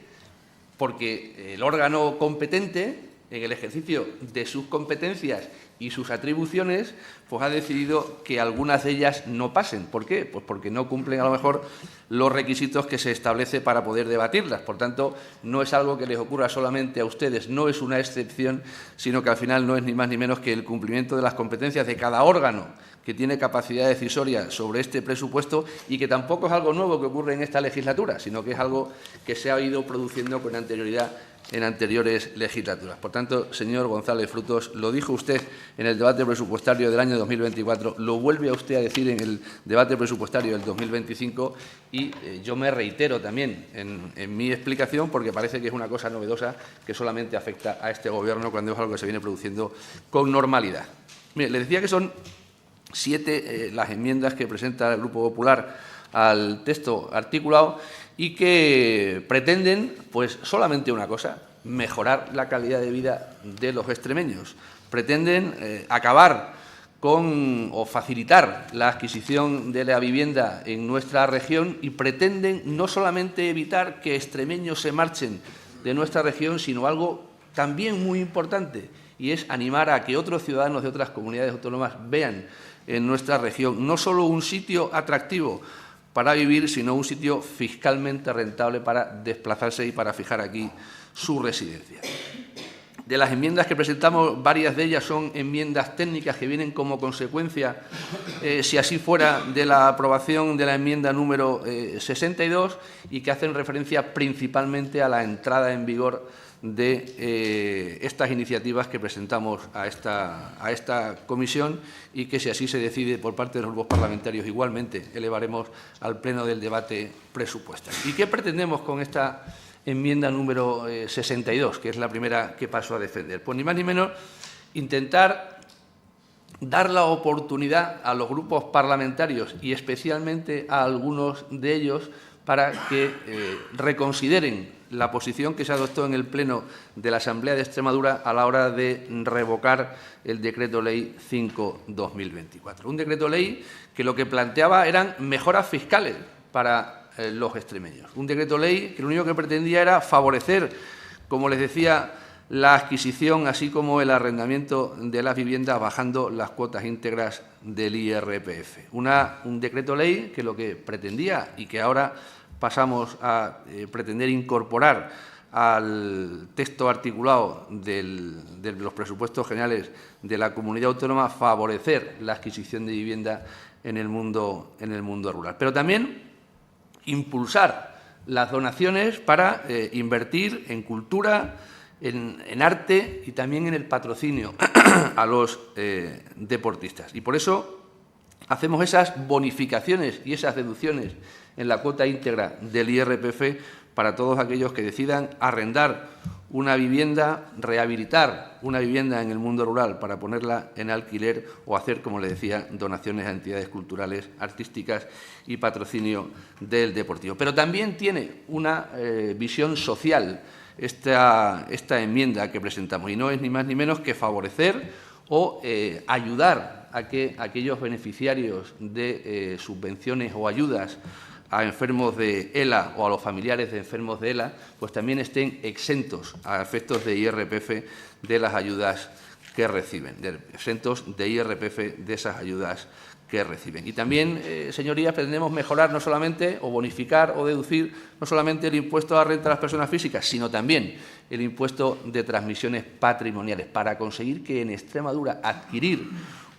Porque el órgano competente, en el ejercicio de sus competencias y sus atribuciones, pues ha decidido que algunas de ellas no pasen. ¿Por qué? Pues porque no cumplen a lo mejor los requisitos que se establece para poder debatirlas. Por tanto, no es algo que les ocurra solamente a ustedes, no es una excepción, sino que al final no es ni más ni menos que el cumplimiento de las competencias de cada órgano que tiene capacidad decisoria sobre este presupuesto y que tampoco es algo nuevo que ocurre en esta legislatura, sino que es algo que se ha ido produciendo con anterioridad en anteriores legislaturas. Por tanto, señor González Frutos, lo dijo usted en el debate presupuestario del año 2024, lo vuelve a usted a decir en el debate presupuestario del 2025 y yo me reitero también en mi explicación porque parece que es una cosa novedosa que solamente afecta a este Gobierno cuando es algo que se viene produciendo con normalidad. Mire, le decía que son 7 las enmiendas que presenta el Grupo Popular al texto articulado y que pretenden, pues, solamente una cosa, mejorar la calidad de vida de los extremeños. Pretenden acabar con o facilitar la adquisición de la vivienda en nuestra región y pretenden no solamente evitar que extremeños se marchen de nuestra región, sino algo también muy importante, y es animar a que otros ciudadanos de otras comunidades autónomas vean en nuestra región no solo un sitio atractivo para vivir, sino un sitio fiscalmente rentable para desplazarse y para fijar aquí su residencia. De las enmiendas que presentamos, varias de ellas son enmiendas técnicas que vienen como consecuencia, si así fuera, de la aprobación de la enmienda número 62 y que hacen referencia principalmente a la entrada en vigor de estas iniciativas que presentamos a esta comisión y que, si así se decide por parte de los grupos parlamentarios, igualmente elevaremos al pleno del debate presupuestario. ¿Y qué pretendemos con esta enmienda número 62, que es la primera que paso a defender? Pues ni más ni menos intentar dar la oportunidad a los grupos parlamentarios y especialmente a algunos de ellos para que reconsideren la posición que se adoptó en el Pleno de la Asamblea de Extremadura a la hora de revocar el Decreto Ley 5/2024. Un decreto ley que lo que planteaba eran mejoras fiscales para los extremeños. Un decreto ley que lo único que pretendía era favorecer, como les decía, la adquisición, así como el arrendamiento de las viviendas, bajando las cuotas íntegras del IRPF. Un decreto ley que lo que pretendía, y que ahora pasamos a pretender incorporar al texto articulado de los presupuestos generales de la comunidad autónoma, favorecer la adquisición de vivienda en el mundo rural. Pero también impulsar las donaciones para invertir en cultura, en arte y también en el patrocinio a los deportistas. Y por eso hacemos esas bonificaciones y esas deducciones en la cuota íntegra del IRPF para todos aquellos que decidan arrendar una vivienda, rehabilitar una vivienda en el mundo rural para ponerla en alquiler o hacer, como les decía, donaciones a entidades culturales, artísticas y patrocinio del deportivo. Pero también tiene una visión social esta enmienda que presentamos, y no es ni más ni menos que favorecer o ayudar a que aquellos beneficiarios de subvenciones o ayudas a enfermos de ELA o a los familiares de enfermos de ELA, pues también estén exentos a efectos de IRPF de las ayudas que reciben, exentos de IRPF de esas ayudas que reciben. Y también, señorías, pretendemos mejorar no solamente, o bonificar o deducir no solamente el impuesto a la renta a las personas físicas, sino también el impuesto de transmisiones patrimoniales, para conseguir que en Extremadura adquirir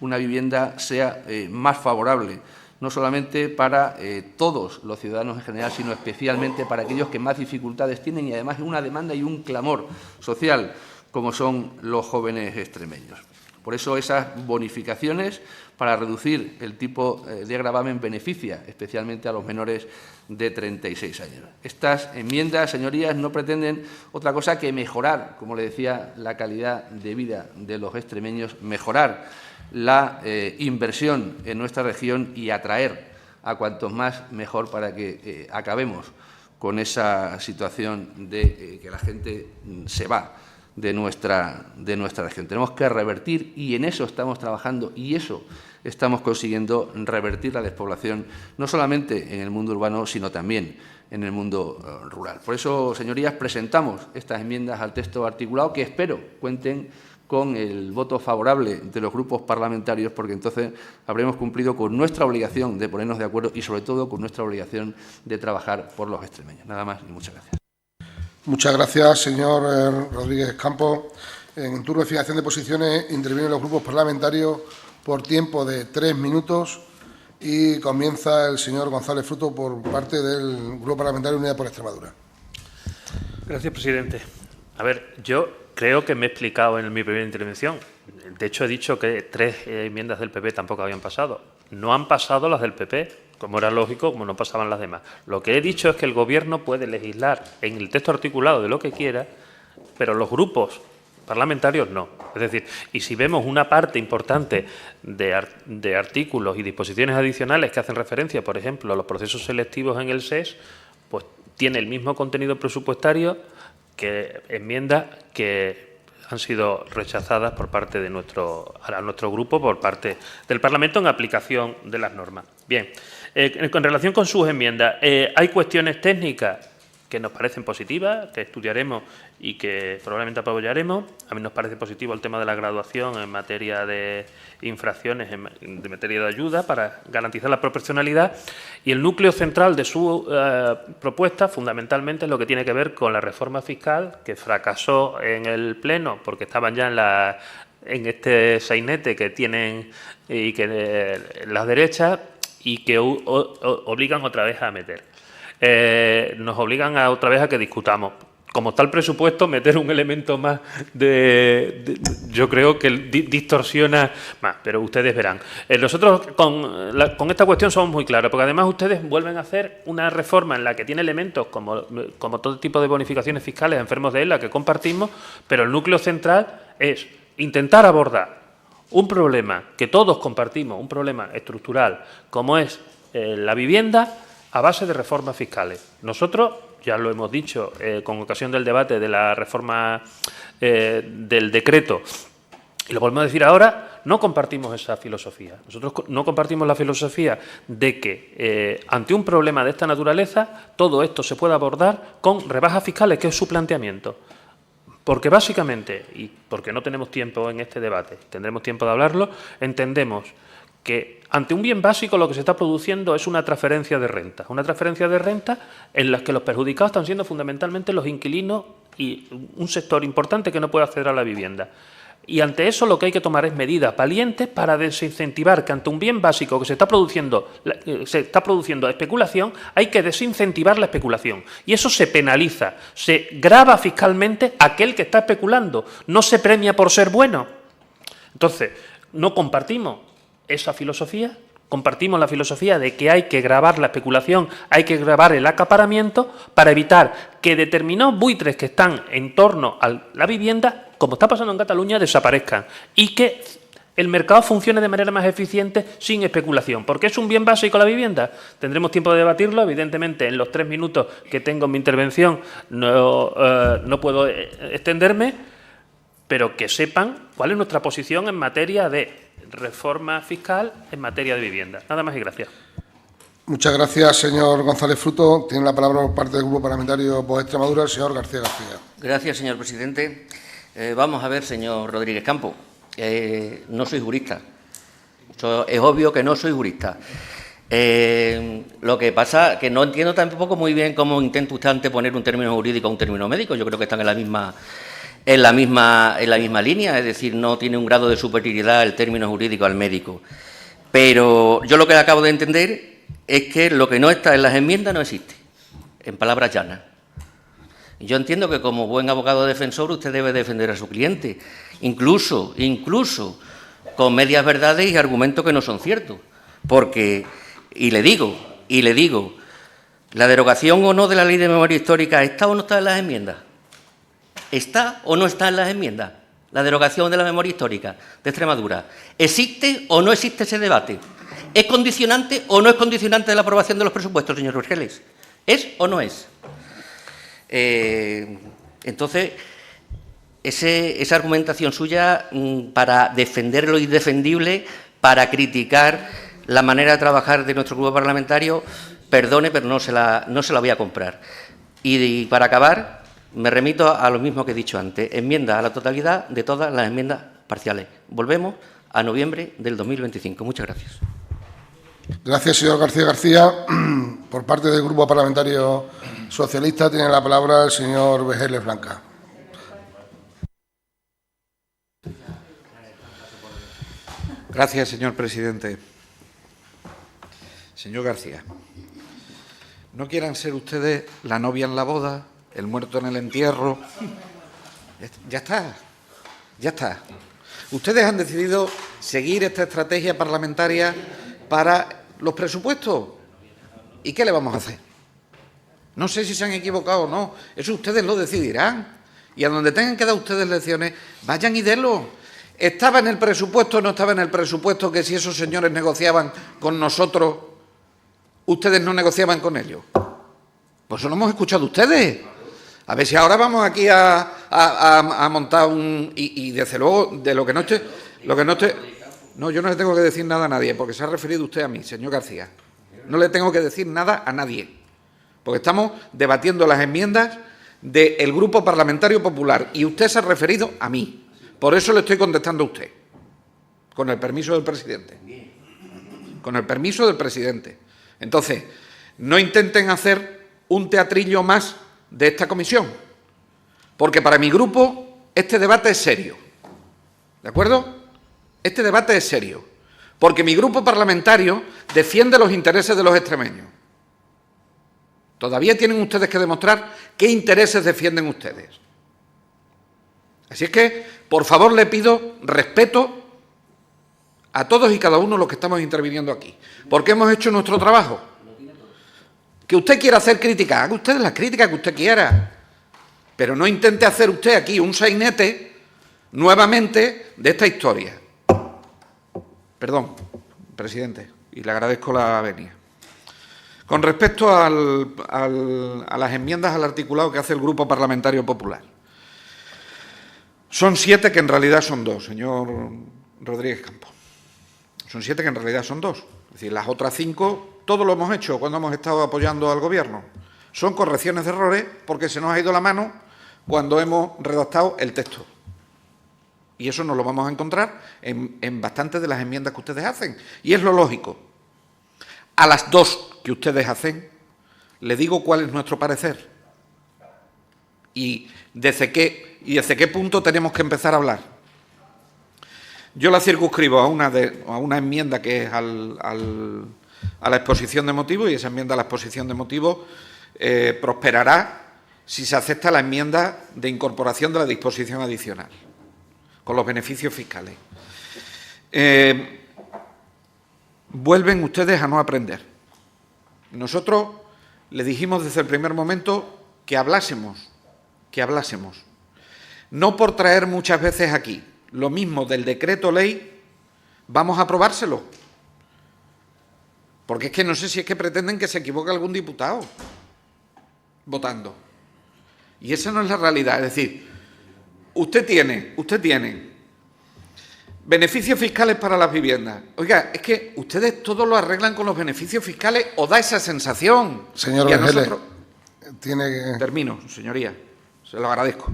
una vivienda sea más favorable, no solamente para todos los ciudadanos en general, sino especialmente para aquellos que más dificultades tienen y además una demanda y un clamor social, como son los jóvenes extremeños. Por eso esas bonificaciones para reducir el tipo de gravamen beneficia especialmente a los menores de 36 años. Estas enmiendas, señorías, no pretenden otra cosa que mejorar, como le decía, la calidad de vida de los extremeños, mejorar la inversión en nuestra región y atraer a cuantos más mejor para que acabemos con esa situación de que la gente se va de nuestra región. Tenemos que revertir, y en eso estamos trabajando, y eso estamos consiguiendo, revertir la despoblación, no solamente en el mundo urbano, sino también en el mundo rural. Por eso, señorías, presentamos estas enmiendas al texto articulado, que espero cuenten con el voto favorable de los grupos parlamentarios, porque entonces habremos cumplido con nuestra obligación de ponernos de acuerdo y, sobre todo, con nuestra obligación de trabajar por los extremeños. Nada más y muchas gracias. Muchas gracias, señor Rodríguez Campos. En turno de fijación de posiciones intervienen los grupos parlamentarios por tiempo de 3 minutos y comienza el señor González Fruto por parte del Grupo Parlamentario Unidas por Extremadura. Gracias, presidente. A ver, yo creo que me he explicado en mi primera intervención. De hecho, he dicho que 3 enmiendas del PP tampoco habían pasado. No han pasado las del PP, como era lógico, como no pasaban las demás. Lo que he dicho es que el Gobierno puede legislar en el texto articulado de lo que quiera, pero los grupos parlamentarios no. Es decir, y si vemos una parte importante de artículos y disposiciones adicionales que hacen referencia, por ejemplo, a los procesos selectivos en el SES, pues tiene el mismo contenido presupuestario que enmiendas que han sido rechazadas por parte de nuestro grupo, por parte del Parlamento, en aplicación de las normas. Bien, con relación con sus enmiendas, ¿hay cuestiones técnicas? que nos parecen positivas, que estudiaremos y que probablemente apoyaremos. A mí nos parece positivo el tema de la graduación en materia de infracciones, de materia de ayuda, para garantizar la proporcionalidad. Y el núcleo central de su propuesta, fundamentalmente, es lo que tiene que ver con la reforma fiscal, que fracasó en el Pleno porque estaban ya en este sainete que tienen y que las derechas y que obligan otra vez a meter. Nos obligan otra vez a que discutamos. Como está el presupuesto, meter un elemento más yo creo que distorsiona más, pero ustedes verán. Nosotros con esta cuestión somos muy claros, porque además ustedes vuelven a hacer una reforma en la que tiene elementos como todo tipo de bonificaciones fiscales a enfermos de ELA que compartimos, pero el núcleo central es intentar abordar un problema que todos compartimos, un problema estructural, como es la vivienda, a base de reformas fiscales. Nosotros, ya lo hemos dicho con ocasión del debate de la reforma del decreto, y lo volvemos a decir ahora, no compartimos esa filosofía. Nosotros no compartimos la filosofía de que ante un problema de esta naturaleza todo esto se pueda abordar con rebajas fiscales, que es su planteamiento. Porque básicamente, y porque no tenemos tiempo en este debate, tendremos tiempo de hablarlo, entendemos que ante un bien básico lo que se está produciendo es una transferencia de renta en la que los perjudicados están siendo fundamentalmente los inquilinos y un sector importante que no puede acceder a la vivienda. Y ante eso lo que hay que tomar es medidas valientes para desincentivar que ante un bien básico que se está produciendo especulación, hay que desincentivar la especulación. Y eso se penaliza, se grava fiscalmente a aquel que está especulando, no se premia por ser bueno. Entonces, no compartimos esa filosofía, compartimos la filosofía de que hay que gravar la especulación, hay que gravar el acaparamiento para evitar que determinados buitres que están en torno a la vivienda, como está pasando en Cataluña, desaparezcan y que el mercado funcione de manera más eficiente sin especulación. ¿Porque es un bien básico la vivienda? Tendremos tiempo de debatirlo. Evidentemente, en los 3 minutos que tengo en mi intervención no puedo extenderme, pero que sepan cuál es nuestra posición en materia de reforma fiscal en materia de vivienda. Nada más y gracias. Muchas gracias, señor González Fruto. Tiene la palabra por parte del Grupo Parlamentario Vox Extremadura el señor García García. Gracias, señor presidente. Vamos a ver, señor Rodríguez Campo. No soy jurista. Es obvio que no soy jurista. Lo que pasa es que no entiendo tampoco muy bien cómo intenta usted anteponer un término jurídico a un término médico. Yo creo que están en la misma línea, es decir, no tiene un grado de superioridad el término jurídico al médico. Pero yo lo que acabo de entender es que lo que no está en las enmiendas no existe, en palabras llanas. Yo entiendo que como buen abogado defensor usted debe defender a su cliente, incluso con medias verdades y argumentos que no son ciertos. Porque, y le digo, la derogación o no de la Ley de Memoria Histórica, ¿está o no está en las enmiendas? ¿Está o no está en las enmiendas la derogación de la memoria histórica de Extremadura? ¿Existe o no existe ese debate? ¿Es condicionante o no es condicionante de la aprobación de los presupuestos, señor Vergeles? ¿Es o no es? Entonces, esa argumentación suya para defender lo indefendible, para criticar la manera de trabajar de nuestro grupo parlamentario, perdone, pero no se la voy a comprar. Y para acabar, me remito a lo mismo que he dicho antes, enmienda a la totalidad de todas las enmiendas parciales. Volvemos a noviembre del 2025. Muchas gracias. Gracias, señor García García. Por parte del Grupo Parlamentario Socialista tiene la palabra el señor Vergeles Blanca. Gracias, señor presidente. Señor García, no quieran ser ustedes la novia en la boda, el muerto en el entierro. Ya está. Ustedes han decidido seguir esta estrategia parlamentaria para los presupuestos. ¿Y qué le vamos a hacer? No sé si se han equivocado o no. Eso ustedes lo decidirán. Y a donde tengan que dar ustedes lecciones, vayan y denlo. ¿Estaba en el presupuesto o no estaba en el presupuesto que si esos señores negociaban con nosotros, ustedes no negociaban con ellos? Pues eso lo hemos escuchado ustedes. A ver si ahora vamos aquí a montar un... Y desde luego, de lo que no esté... No, yo no le tengo que decir nada a nadie, porque se ha referido usted a mí, señor García. No le tengo que decir nada a nadie. porque estamos debatiendo las enmiendas del Grupo Parlamentario Popular y usted se ha referido a mí. Por eso le estoy contestando a usted, con el permiso del presidente. Con el permiso del presidente. Entonces, no intenten hacer un teatrillo más de esta comisión, porque para mi grupo este debate es serio. ¿De acuerdo? Este debate es serio, porque mi grupo parlamentario defiende los intereses de los extremeños. Todavía tienen ustedes que demostrar qué intereses defienden ustedes. Así es que, por favor, le pido respeto a todos y cada uno de los que estamos interviniendo aquí, porque hemos hecho nuestro trabajo. Que usted quiera hacer críticas, haga usted las críticas que usted quiera, pero no intente hacer usted aquí un sainete nuevamente de esta historia. Perdón, presidente, y le agradezco la venia. Con respecto a las enmiendas al articulado que hace el Grupo Parlamentario Popular, son 7 que en realidad son 2, señor Rodríguez Campos. Son 7 que en realidad son 2. Es decir, las otras 5, todo lo hemos hecho cuando hemos estado apoyando al Gobierno. Son correcciones de errores porque se nos ha ido la mano cuando hemos redactado el texto. Y eso nos lo vamos a encontrar en bastantes de las enmiendas que ustedes hacen. Y es lo lógico. A las 2 que ustedes hacen, le digo cuál es nuestro parecer. Y desde qué punto tenemos que empezar a hablar. Yo la circunscribo a una enmienda que es a la exposición de motivos, y esa enmienda a la exposición de motivos prosperará si se acepta la enmienda de incorporación de la disposición adicional, con los beneficios fiscales. Vuelven ustedes a no aprender. Nosotros le dijimos desde el primer momento que hablásemos. No por traer muchas veces aquí lo mismo del decreto ley, vamos a aprobárselo. Porque es que no sé si es que pretenden que se equivoque algún diputado votando. Y esa no es la realidad. Es decir, usted tiene beneficios fiscales para las viviendas. Oiga, es que ustedes todo lo arreglan con los beneficios fiscales, o da esa sensación. Señor Vergele, tiene que... Termino, señoría, se lo agradezco.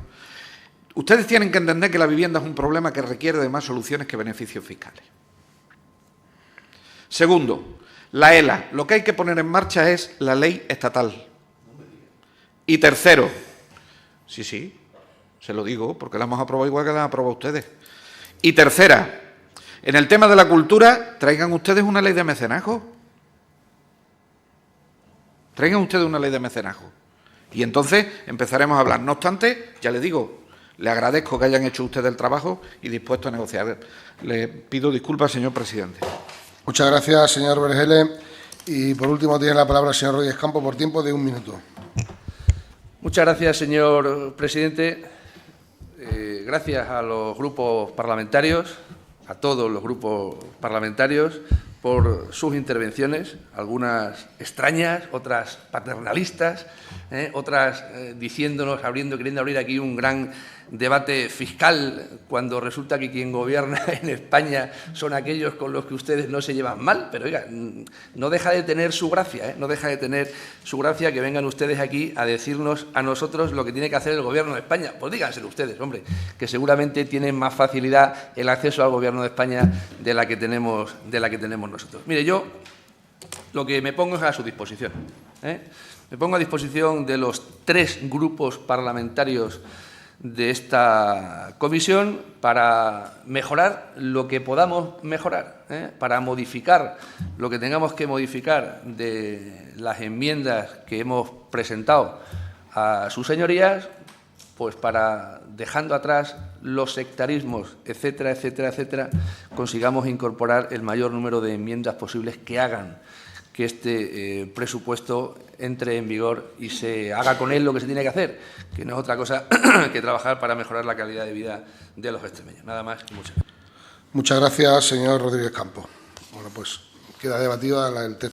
Ustedes tienen que entender que la vivienda es un problema que requiere de más soluciones que beneficios fiscales. Segundo, la ELA. Lo que hay que poner en marcha es la ley estatal. Y tercero, sí, se lo digo, porque la hemos aprobado igual que la han aprobado ustedes. Y tercera, en el tema de la cultura, traigan ustedes una ley de mecenazgo. Traigan ustedes una ley de mecenazgo. Y entonces empezaremos a hablar. No obstante, ya le digo, le agradezco que hayan hecho ustedes el trabajo y dispuesto a negociar. Le pido disculpas, señor presidente. Muchas gracias, señor Vergele. Y por último tiene la palabra el señor Rodríguez Campos por tiempo de 1 minuto. Muchas gracias, señor presidente. Gracias a los grupos parlamentarios, a todos los grupos parlamentarios, por sus intervenciones, algunas extrañas, otras paternalistas, otras diciéndonos, queriendo abrir aquí un gran debate fiscal, cuando resulta que quien gobierna en España son aquellos con los que ustedes no se llevan mal. Pero, oiga, no deja de tener su gracia, no deja de tener su gracia que vengan ustedes aquí a decirnos a nosotros lo que tiene que hacer el Gobierno de España. Pues díganselo ustedes, hombre, que seguramente tienen más facilidad el acceso al Gobierno de España de la que tenemos nosotros. Mire, yo lo que me pongo es a su disposición. Me pongo a disposición de los 3 grupos parlamentarios de esta comisión para mejorar lo que podamos mejorar, para modificar lo que tengamos que modificar de las enmiendas que hemos presentado a sus señorías, pues para, dejando atrás los sectarismos, etcétera, etcétera, etcétera, consigamos incorporar el mayor número de enmiendas posibles que hagan que este presupuesto entre en vigor y se haga con él lo que se tiene que hacer, que no es otra cosa que trabajar para mejorar la calidad de vida de los extremeños. Nada más y muchas gracias. Muchas gracias, señor Rodríguez Campos. Bueno, pues queda debatida el texto.